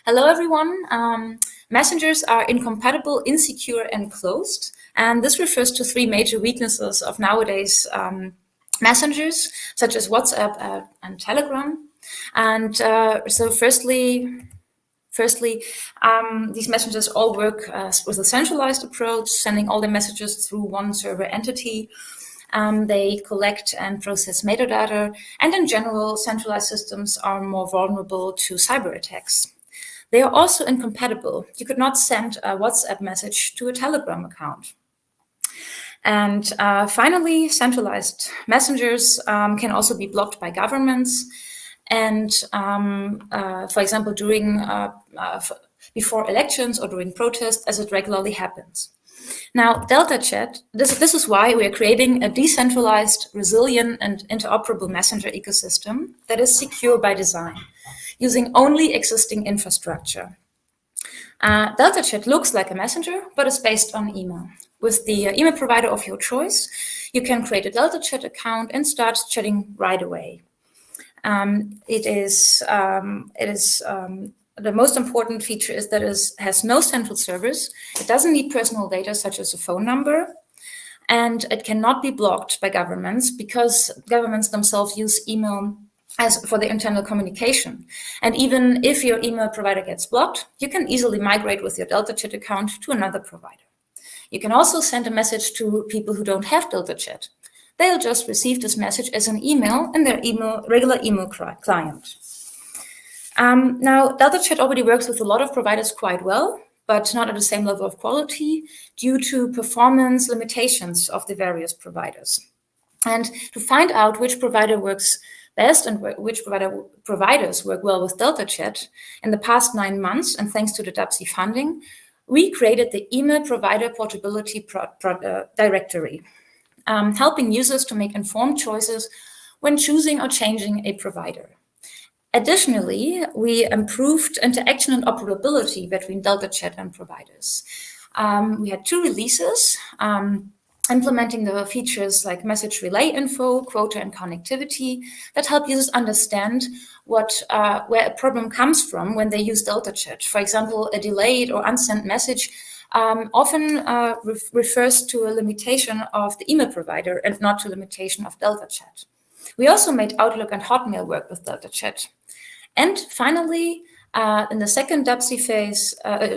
Hello, everyone. Messengers are incompatible, insecure, and closed. And this refers to three major weaknesses of nowadays messengers, such as WhatsApp and Telegram. And so firstly, these messengers all work with a centralized approach, sending all the messages through one server entity. They collect and process metadata, and in general, centralized systems are more vulnerable to cyber attacks. They are also incompatible. You could not send a WhatsApp message to a Telegram account. And finally, centralized messengers can also be blocked by governments. And for example, before elections or during protests, as it regularly happens. Now, DeltaChat, this is why we are creating a decentralized, resilient, and interoperable messenger ecosystem that is secure by design, using only existing infrastructure. DeltaChat looks like a messenger, but is based on email. With the email provider of your choice, you can create a DeltaChat account and start chatting right away. The most important feature is that it has no central servers. It doesn't need personal data such as a phone number, and it cannot be blocked by governments because governments themselves use email as for the internal communication. And even if your email provider gets blocked, you can easily migrate with your DeltaChat account to another provider. You can also send a message to people who don't have DeltaChat. They'll just receive this message as an email in their regular email client. Now, DeltaChat already works with a lot of providers quite well, but not at the same level of quality due to performance limitations of the various providers. And to find out which provider works best and which providers work well with DeltaChat, in the past 9 months, and thanks to the DAPSI funding, we created the Email Provider Portability Directory, helping users to make informed choices when choosing or changing a provider. Additionally, we improved interaction and operability between DeltaChat and providers. We had 2 releases, implementing the features like message relay info, quota, and connectivity that help users understand where a problem comes from when they use DeltaChat. For example, a delayed or unsent message often refers to a limitation of the email provider and not to a limitation of DeltaChat. We also made Outlook and Hotmail work with DeltaChat. And finally, in the second DAPSI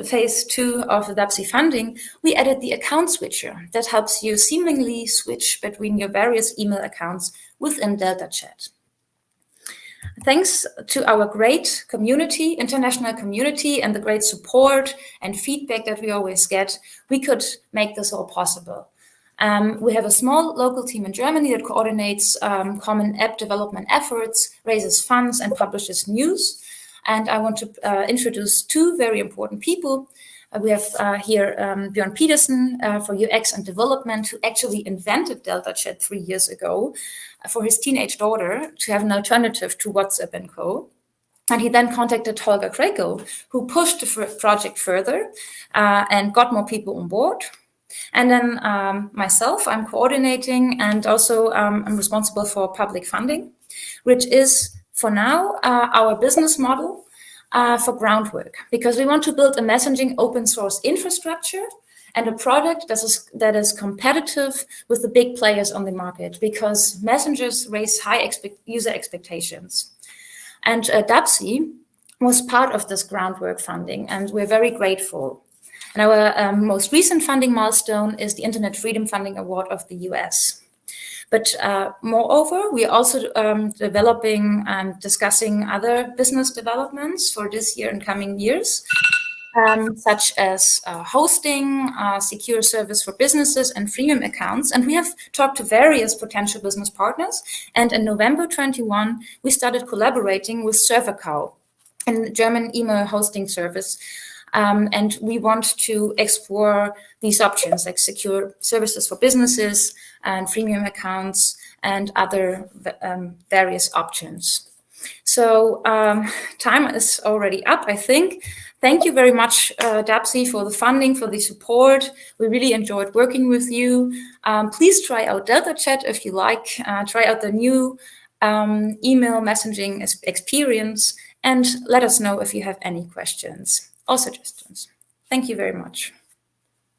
phase 2 of the DAPSI funding, we added the account switcher that helps you seamlessly switch between your various email accounts within DeltaChat. Thanks to our great community, international community, and the great support and feedback that we always get, we could make this all possible. We have a small local team in Germany that coordinates common app development efforts, raises funds, and publishes news. And I want to introduce 2 very important people. We have here Björn Pedersen for UX and development, who actually invented DeltaChat 3 years ago for his teenage daughter to have an alternative to WhatsApp and co. And he then contacted Holger Kreko, who pushed the project further and got more people on board. And then myself, I'm coordinating, and also I'm responsible for public funding, which is for now our business model for groundwork, because we want to build a messaging open source infrastructure and a product that is competitive with the big players on the market, because messengers raise high user expectations. And DAPSI was part of this groundwork funding, and we're very grateful. And our most recent funding milestone is the Internet Freedom Funding Award of the US. But moreover, we are also developing and discussing other business developments for this year and coming years, such as hosting, secure service for businesses, and freemium accounts. And we have talked to various potential business partners. And in November 21, we started collaborating with ServerCow, a German email hosting service. And we want to explore these options, like secure services for businesses and freemium accounts and other various options. So time is already up, I think. Thank you very much, DAPSI, for the funding, for the support. We really enjoyed working with you. Please try out DeltaChat if you like. Try out the new email messaging experience. and let us know if you have any questions or suggestions. Thank you very much.